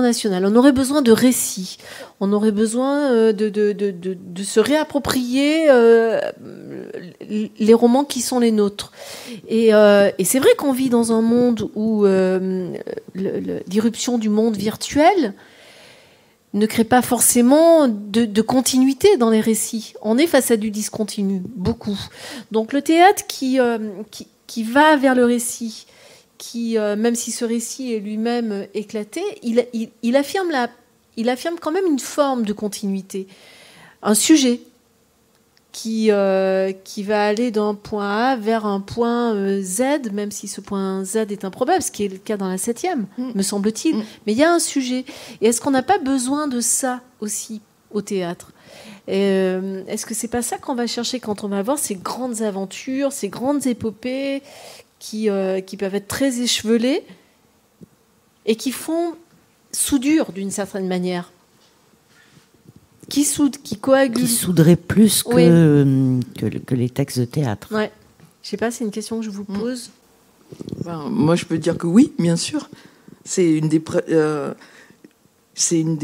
national. On aurait besoin de récits. On aurait besoin de se réapproprier les romans qui sont les nôtres. Et c'est vrai qu'on vit dans un monde où l'irruption du monde virtuel ne crée pas forcément de continuité dans les récits. On est face à du discontinu, beaucoup. Donc le théâtre qui va vers le récit, qui, même si ce récit est lui-même éclaté, il affirme quand même une forme de continuité. Un sujet qui va aller d'un point A vers un point Z, même si ce point Z est improbable, ce qui est le cas dans la 7e, me semble-t-il. Mais il y a un sujet. Et est-ce qu'on n'a pas besoin de ça aussi au théâtre ? Est-ce que c'est pas ça qu'on va chercher quand on va voir ces grandes aventures, ces grandes épopées qui peuvent être très échevelées et qui font soudure d'une certaine manière, qui coagulent, qui souderaient plus que les textes de théâtre. Ouais. Je sais pas, c'est une question que je vous pose. Moi, je peux dire que oui, bien sûr. C'est une des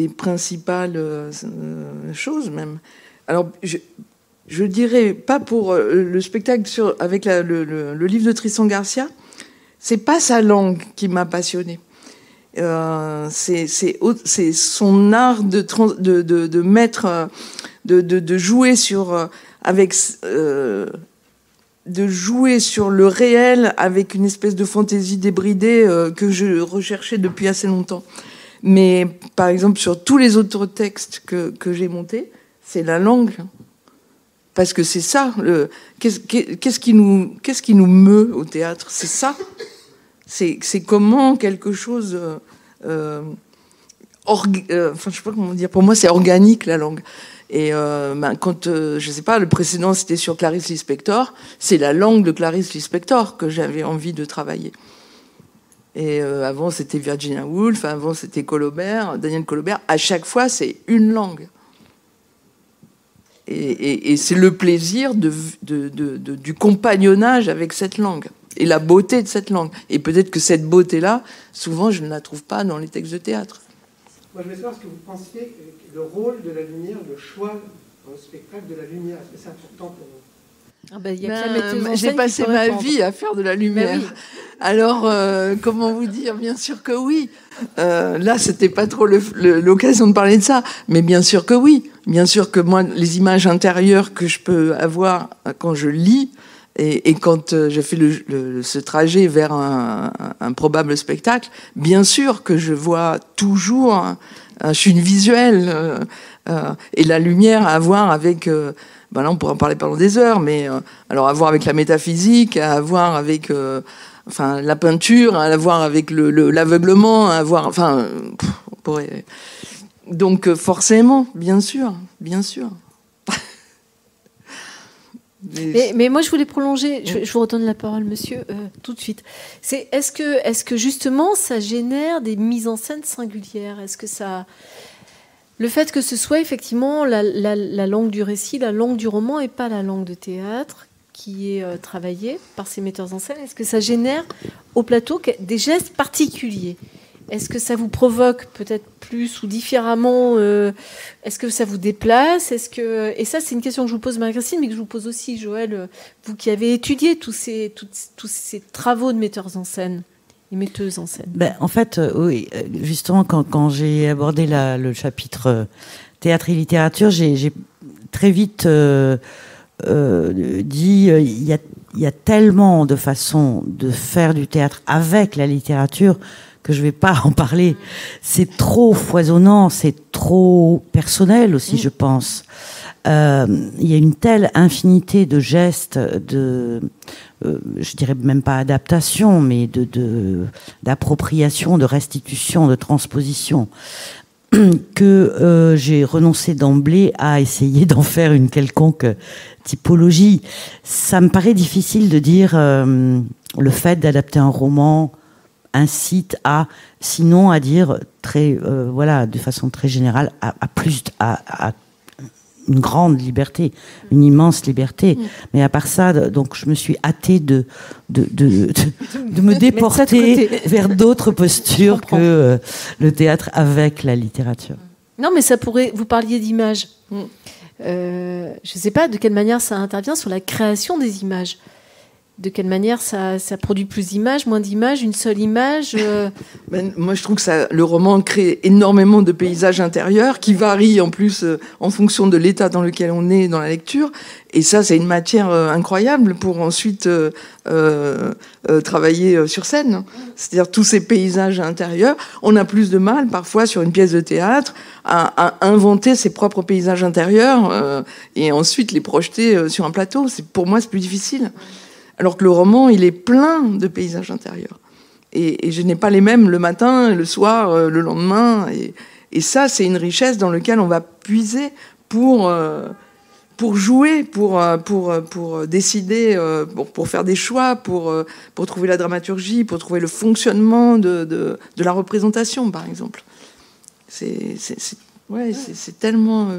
principales choses même. Alors, je dirais pas pour le spectacle avec le livre de Tristan Garcia, c'est pas sa langue qui m'a passionnée. C'est son art de mettre, de jouer sur de jouer sur le réel avec une espèce de fantaisie débridée que je recherchais depuis assez longtemps. Mais par exemple, sur tous les autres textes que j'ai montés, c'est la langue. Parce que c'est ça, qu'est-ce qui nous meut au théâtre ? C'est ça. C'est comment quelque chose... je sais pas comment dire. Pour moi, c'est organique, la langue. Et quand, je sais pas, le précédent, c'était sur Clarice Lispector, c'est la langue de Clarice Lispector que j'avais envie de travailler. Et avant, c'était Virginia Woolf, avant, c'était Colobert, Daniel Colobert. À chaque fois, c'est une langue. Et c'est le plaisir du compagnonnage avec cette langue et la beauté de cette langue. Et peut-être que cette beauté-là, souvent, je ne la trouve pas dans les textes de théâtre. Moi, je veux savoir ce que vous pensiez, le rôle de la lumière, le choix dans le spectacle de la lumière. Est-ce que c'est important pour vous? J'ai passé ma vie à faire de la lumière. Oui. Alors, comment vous dire? Bien sûr que oui. Là, c'était pas trop l'occasion de parler de ça, mais bien sûr que oui. Bien sûr que moi, les images intérieures que je peux avoir quand je lis et quand je fais ce trajet vers un probable spectacle, bien sûr que je vois toujours. Je suis une visuelle et la lumière à voir avec. Là, on pourrait en parler pendant des heures, mais alors à voir avec la métaphysique, à voir avec la peinture, à voir avec l'aveuglement, à voir, on pourrait. Donc forcément, bien sûr. Mais moi, je voulais prolonger. Je vous redonne la parole, monsieur, tout de suite. Est-ce que justement, ça génère des mises en scène singulières? Est-ce que ça, le fait que ce soit effectivement la langue du récit, la langue du roman, et pas la langue de théâtre qui est travaillée par ces metteurs en scène, est-ce que ça génère au plateau des gestes particuliers? Est-ce que ça vous provoque peut-être plus ou différemment? Est-ce que ça vous déplace? Et ça, c'est une question que je vous pose, Marie-Christine, mais que je vous pose aussi, Joël, vous qui avez étudié tous ces travaux de metteurs en scène et metteuses en scène. En fait, oui, justement, quand j'ai abordé le chapitre théâtre et littérature, j'ai très vite dit il y a tellement de façons de faire du théâtre avec la littérature que je vais pas en parler. C'est trop foisonnant, c'est trop personnel aussi, je pense. Il y a une telle infinité de gestes, je dirais même pas adaptation, mais d'appropriation, de restitution, de transposition, que j'ai renoncé d'emblée à essayer d'en faire une quelconque typologie. Ça me paraît difficile de dire le fait d'adapter un roman incite sinon à dire de façon très générale, à une grande liberté, une immense liberté. Mais à part ça, donc je me suis hâtée de me déporter vers d'autres postures que le théâtre avec la littérature. Non, mais ça pourrait. Vous parliez d'images. Je ne sais pas de quelle manière ça intervient sur la création des images. De quelle manière ça produit plus d'images, moins d'images, une seule image Moi, je trouve que le roman crée énormément de paysages intérieurs qui varient en plus en fonction de l'état dans lequel on est dans la lecture. Et ça, c'est une matière incroyable pour ensuite travailler sur scène. C'est-à-dire tous ces paysages intérieurs. On a plus de mal, parfois, sur une pièce de théâtre, à inventer ses propres paysages intérieurs et ensuite les projeter sur un plateau. Pour moi, c'est plus difficile. Alors que le roman, il est plein de paysages intérieurs. Et je n'ai pas les mêmes le matin, le soir, le lendemain. Et ça, c'est une richesse dans laquelle on va puiser pour jouer, pour décider, pour faire des choix, pour trouver la dramaturgie, pour trouver le fonctionnement de la représentation, par exemple. C'est tellement...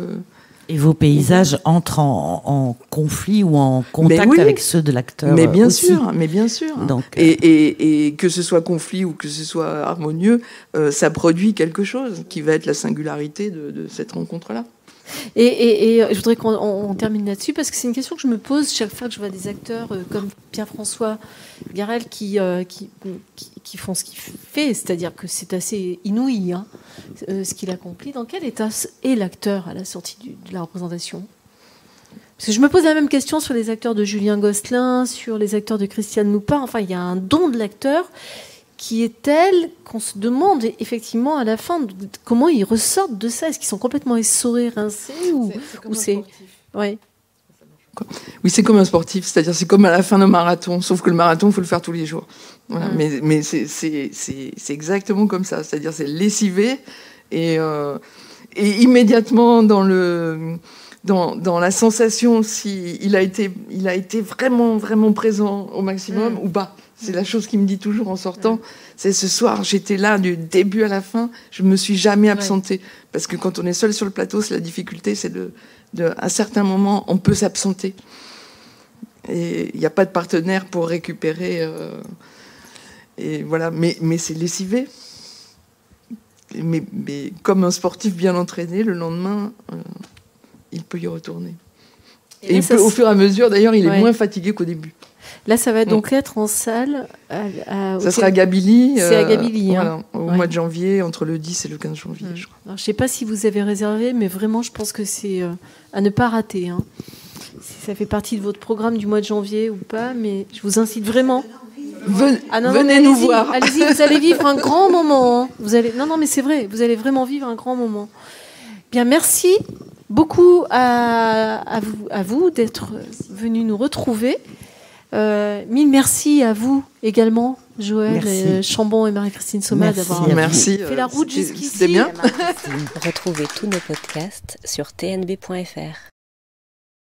Et vos paysages entrent en conflit ou en contact avec ceux de l'acteur. Mais bien aussi. sûr. Donc, et que ce soit conflit ou que ce soit harmonieux, ça produit quelque chose qui va être la singularité de cette rencontre-là. Et je voudrais qu'on termine là-dessus parce que c'est une question que je me pose chaque fois que je vois des acteurs comme Pierre-François Garrel qui font ce qu'il fait, c'est-à-dire que c'est assez inouï ce qu'il accomplit. Dans quel état est l'acteur à la sortie de la représentation? Parce que je me pose la même question sur les acteurs de Julien Gosselin, sur les acteurs de Christiane Noupin. Enfin, il y a un don de l'acteur qui est tel qu'on se demande effectivement à la fin comment ils ressortent de ça. Est-ce qu'ils sont complètement essorés, rincés ou c'est... Ouais. Oui, c'est comme un sportif, c'est-à-dire c'est comme à la fin d'un marathon, sauf que le marathon, il faut le faire tous les jours. Voilà. Mais c'est exactement comme ça, c'est-à-dire c'est lessivé et immédiatement dans la sensation si il a été vraiment, vraiment présent au maximum ou pas. C'est la chose qu'il me dit toujours en sortant. C'est ce soir, j'étais là du début à la fin. Je me suis jamais absentée. Parce que quand on est seul sur le plateau, c'est la difficulté, c'est à certains moments, on peut s'absenter. Et il n'y a pas de partenaire pour récupérer. Et voilà. Mais c'est lessivé. Mais comme un sportif bien entraîné, le lendemain, il peut y retourner. Et au fur et à mesure, d'ailleurs, il est moins fatigué qu'au début. Là, ça va donc être en salle. Ça sera à Gabilly. C'est à Gabilly. Voilà, au mois de janvier, entre le 10 et le 15 janvier, je crois. Alors, je ne sais pas si vous avez réservé, mais vraiment, je pense que c'est à ne pas rater. Hein. Si ça fait partie de votre programme du mois de janvier ou pas, mais je vous incite vraiment. Venez nous voir. Allez-y, vous allez vivre un grand moment. Hein. Non, mais c'est vrai, vous allez vraiment vivre un grand moment. Bien, merci beaucoup à vous d'être venus nous retrouver. Mille merci à vous également, Joëlle Chambon et Marie-Christine Soma, d'avoir fait la route jusqu'ici. C'était bien. Retrouvez tous nos podcasts sur tnb.fr.